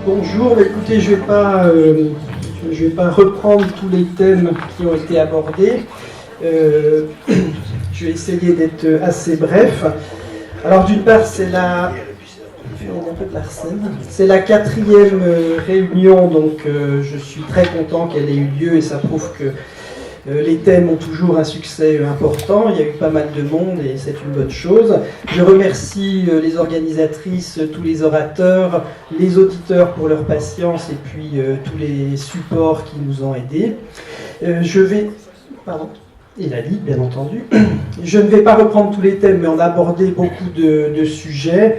Bonjour, écoutez, je vais pas reprendre tous les thèmes qui ont été abordés. Je vais essayer d'être assez bref. Alors d'une part, c'est la 4e réunion, donc je suis très content qu'elle ait eu lieu et ça prouve que les thèmes ont toujours un succès important. Il y a eu pas mal de monde et c'est une bonne chose. Je remercie les organisatrices, tous les orateurs, les auditeurs pour leur patience et puis tous les supports qui nous ont aidés. Et la Ligue, bien entendu. Je ne vais pas reprendre tous les thèmes, mais on a abordé beaucoup de sujets,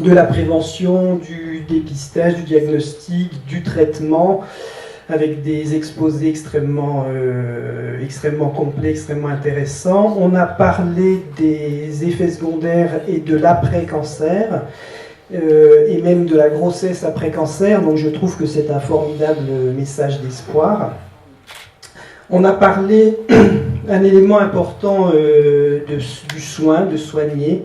de la prévention, du dépistage, du diagnostic, du traitement, avec des exposés extrêmement complets, extrêmement intéressants. On a parlé des effets secondaires et de l'après-cancer, et même de la grossesse après-cancer, donc je trouve que c'est un formidable message d'espoir. On a parlé un élément important du soin, de soigner.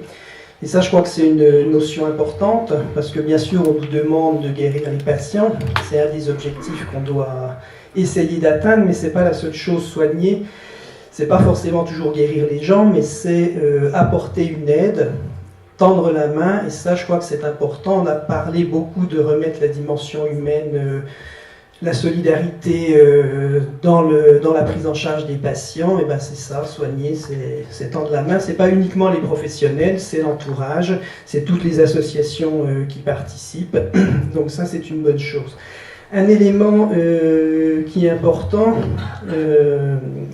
Et ça, je crois que c'est une notion importante, parce que bien sûr, on nous demande de guérir les patients. C'est un des objectifs qu'on doit essayer d'atteindre, mais ce n'est pas la seule chose, soigner. Ce n'est pas forcément toujours guérir les gens, mais c'est apporter une aide, tendre la main, et ça, je crois que c'est important. On a parlé beaucoup de remettre la dimension humaine, la solidarité dans la prise en charge des patients. Et ben c'est ça, soigner, c'est tendre la main. C'est pas uniquement les professionnels, c'est l'entourage, c'est toutes les associations qui participent. Donc ça, c'est une bonne chose. Un élément qui est important,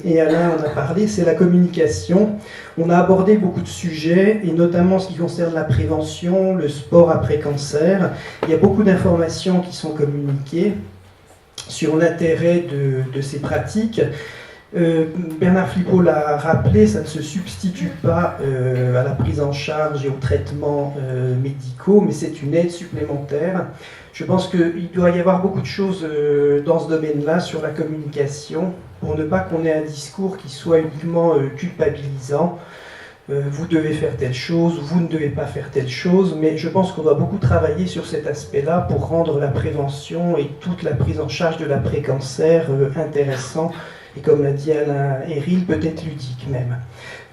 et Alain en a parlé, c'est la communication. On a abordé beaucoup de sujets, et notamment ce qui concerne la prévention, le sport après cancer. Il y a beaucoup d'informations qui sont communiquées sur l'intérêt de ces pratiques. Bernard Flipault l'a rappelé, ça ne se substitue pas à la prise en charge et aux traitements médicaux, mais c'est une aide supplémentaire. Je pense qu'il doit y avoir beaucoup de choses dans ce domaine-là sur la communication, pour ne pas qu'on ait un discours qui soit uniquement culpabilisant. Vous devez faire telle chose, vous ne devez pas faire telle chose, mais je pense qu'on doit beaucoup travailler sur cet aspect-là pour rendre la prévention et toute la prise en charge de l'après-cancer intéressant, et comme l'a dit Alain Héril, peut-être ludique même.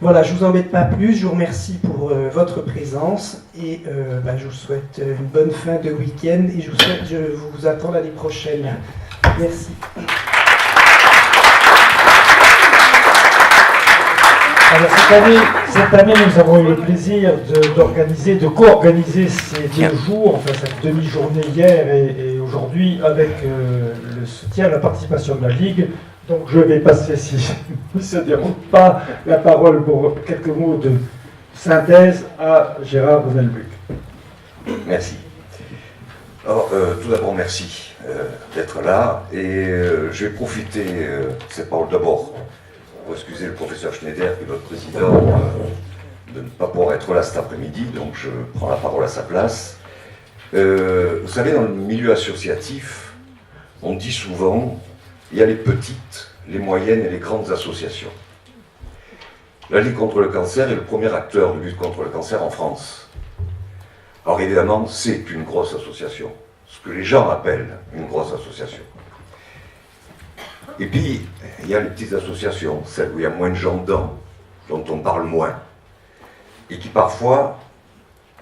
Voilà, je ne vous embête pas plus, je vous remercie pour votre présence, et je vous souhaite une bonne fin de week-end, et je vous attends l'année prochaine. Merci. Alors cette année, nous avons eu le plaisir de co-organiser ces 2 jours, enfin cette demi-journée hier et aujourd'hui, avec le soutien, la participation de la Ligue. Donc je vais passer, si ne se déroule pas, la parole pour quelques mots de synthèse à Gérard Bonelbuck. Merci. Alors, tout d'abord, merci d'être là, et je vais profiter de cette parole d'abord pour excuser le professeur Schneider, qui est notre président, de ne pas pouvoir être là cet après-midi, donc je prends la parole à sa place. Vous savez, dans le milieu associatif, on dit souvent, il y a les petites, les moyennes et les grandes associations. La Ligue contre le cancer est le premier acteur de lutte contre le cancer en France. Alors évidemment, c'est une grosse association, ce que les gens appellent une grosse association. Et puis, il y a les petites associations, celles où il y a moins de gens dedans, dont on parle moins, et qui parfois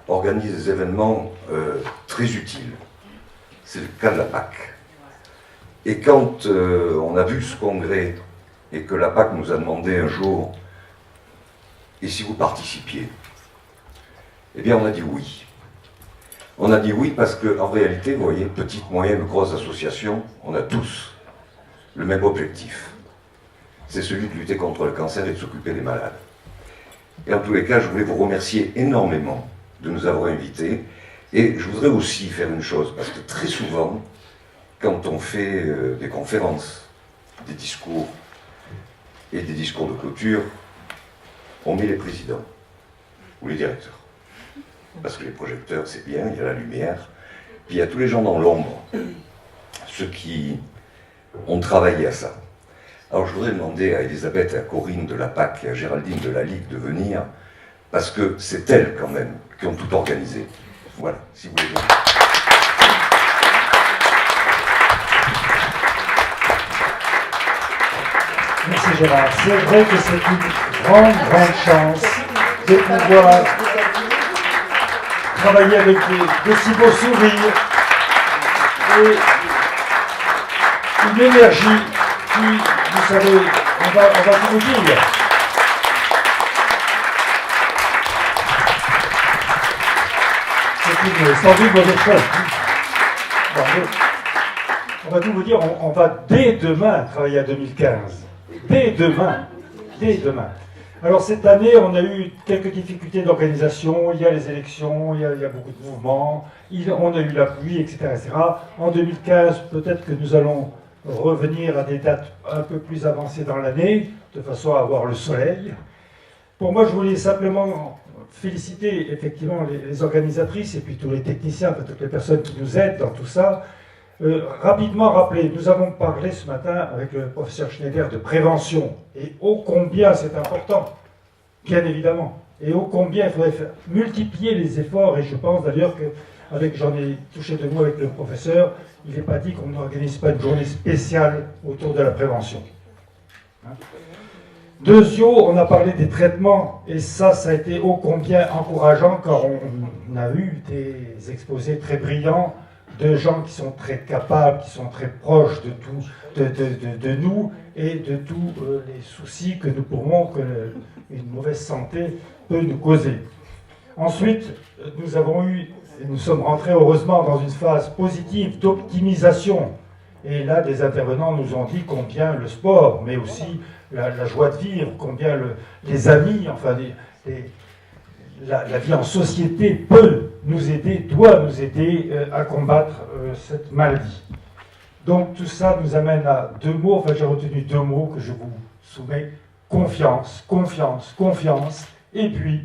organisent des événements très utiles. C'est le cas de la PAC. Et quand on a vu ce congrès, et que la PAC nous a demandé un jour, et si vous participiez, eh bien on a dit oui. On a dit oui parce qu'en réalité, vous voyez, petite, moyenne, grosse association, on a tous le même objectif. C'est celui de lutter contre le cancer et de s'occuper des malades. Et en tous les cas, je voulais vous remercier énormément de nous avoir invités. Et je voudrais aussi faire une chose, parce que très souvent, quand on fait des conférences, des discours et des discours de clôture, on met les présidents ou les directeurs. Parce que les projecteurs, c'est bien, il y a la lumière. Puis il y a tous les gens dans l'ombre, ceux qui ont travaillé à ça. Alors je voudrais demander à Elisabeth et à Corinne de la PAC et à Géraldine de la Ligue de venir, parce que c'est elles quand même qui ont tout organisé. Voilà, si vous voulez. Gérard. C'est vrai que c'est une grande, grande chance de pouvoir travailler avec de si beaux sourires et une énergie qui, vous savez, on va tout vous dire. C'est une sans doute mauvaise chose. On va tout vous dire, on va dès demain travailler à 2015. Dès demain. Dès demain. Alors cette année, on a eu quelques difficultés d'organisation, il y a les élections, il y a beaucoup de mouvements, on a eu la pluie, etc., etc. En 2015, peut-être que nous allons revenir à des dates un peu plus avancées dans l'année, de façon à avoir le soleil. Pour moi, je voulais simplement féliciter effectivement les organisatrices et puis tous les techniciens, enfin, toutes les personnes qui nous aident dans tout ça. Rapidement rappeler, nous avons parlé ce matin avec le professeur Schneider de prévention, et ô combien c'est important, bien évidemment, et ô combien il faudrait multiplier les efforts, et je pense d'ailleurs que, j'en ai touché deux mots avec le professeur, il n'est pas dit qu'on n'organise pas une journée spéciale autour de la prévention. Deuxièmement, on a parlé des traitements, et ça a été ô combien encourageant, car on a eu des exposés très brillants, de gens qui sont très capables, qui sont très proches de tout, de nous et de tous les soucis que nous pourrons, que une mauvaise santé peut nous causer. Ensuite, nous sommes rentrés heureusement dans une phase positive d'optimisation. Et là, des intervenants nous ont dit combien le sport, mais aussi la joie de vivre, combien les amis, enfin la vie en société peut nous aider, doit nous aider à combattre cette maladie. Donc tout ça nous amène à deux mots, enfin j'ai retenu deux mots que je vous soumets, confiance, confiance, confiance, et puis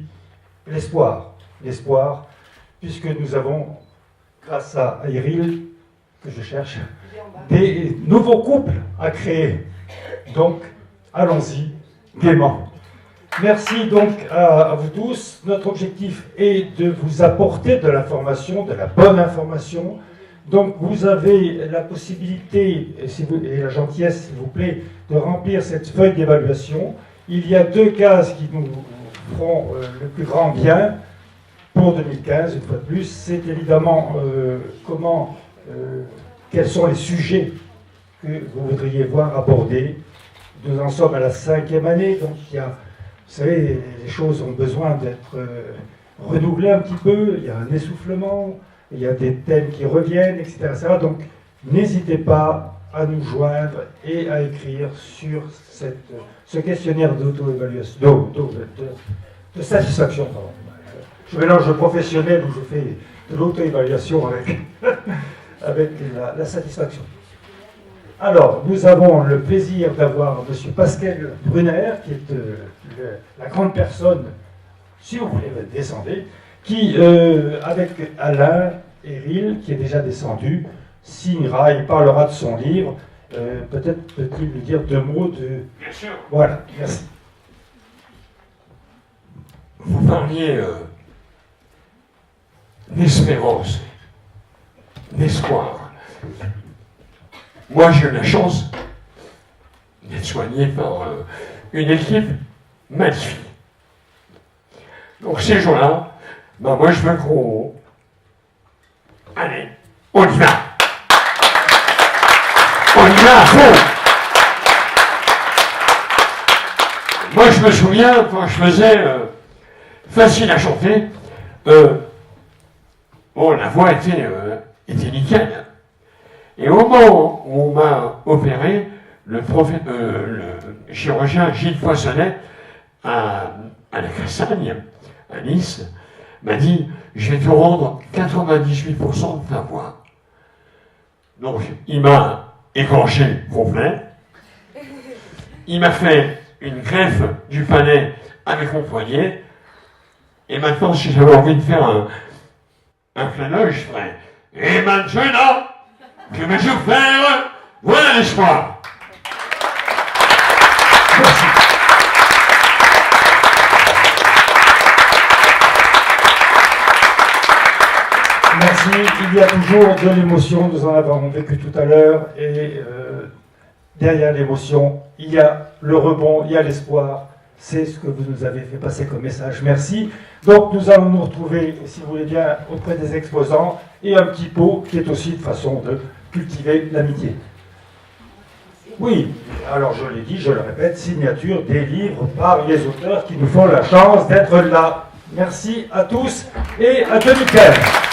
l'espoir. L'espoir, puisque nous avons, grâce à Iril, que je cherche, des nouveaux couples à créer. Donc allons-y gaiement. Merci donc à vous tous. Notre objectif est de vous apporter de l'information, de la bonne information. Donc vous avez la possibilité, et la gentillesse s'il vous plaît, de remplir cette feuille d'évaluation. Il y a deux cases qui nous feront le plus grand bien pour 2015, une fois de plus. C'est évidemment quels sont les sujets que vous voudriez voir abordés. Nous en sommes à la 5e année, donc il y a... Vous savez, les choses ont besoin d'être renouvelées un petit peu, il y a un essoufflement, il y a des thèmes qui reviennent, etc. etc. Donc, n'hésitez pas à nous joindre et à écrire sur ce questionnaire d'auto-évaluation, de satisfaction. Pardon. Je mélange le professionnel où je fais de l'auto-évaluation avec la satisfaction. Alors, nous avons le plaisir d'avoir M. Pascal Brunner, qui est la grande personne, si vous voulez, descendez, qui, avec Alain Héril, qui est déjà descendu, signera, il parlera de son livre. Peut-être peut-il lui dire deux mots de... Bien sûr. Voilà, merci. Vous parliez d'espérance, d'espoir. Moi, j'ai eu la chance d'être soigné par une équipe magnifique. Donc ces jours-là, moi je veux qu'on... Allez, on y va. On y va à fond. Moi je me souviens, quand je faisais facile à chanter, la voix était nickel. Et au moment où on m'a opéré, le chirurgien Gilles Poissonnet à la Cassagne, à Nice, m'a dit « Je vais te rendre 98% de ta voix ». Donc, il m'a égorgé complet. Il m'a fait une greffe du palais avec mon poignet. Et maintenant, si j'avais envie de faire un clin d'œil, je ferais « Et maintenant !» que me faire, voilà l'espoir. Merci. Merci. Il y a toujours de l'émotion, nous en avons vécu tout à l'heure, et derrière l'émotion, il y a le rebond, il y a l'espoir. C'est ce que vous nous avez fait passer comme message. Merci. Donc nous allons nous retrouver, si vous voulez bien, auprès des exposants et un petit pot qui est aussi une façon de cultiver l'amitié. Oui, alors je l'ai dit, je le répète, signature des livres par les auteurs qui nous font la chance d'être là. Merci à tous et à 2015.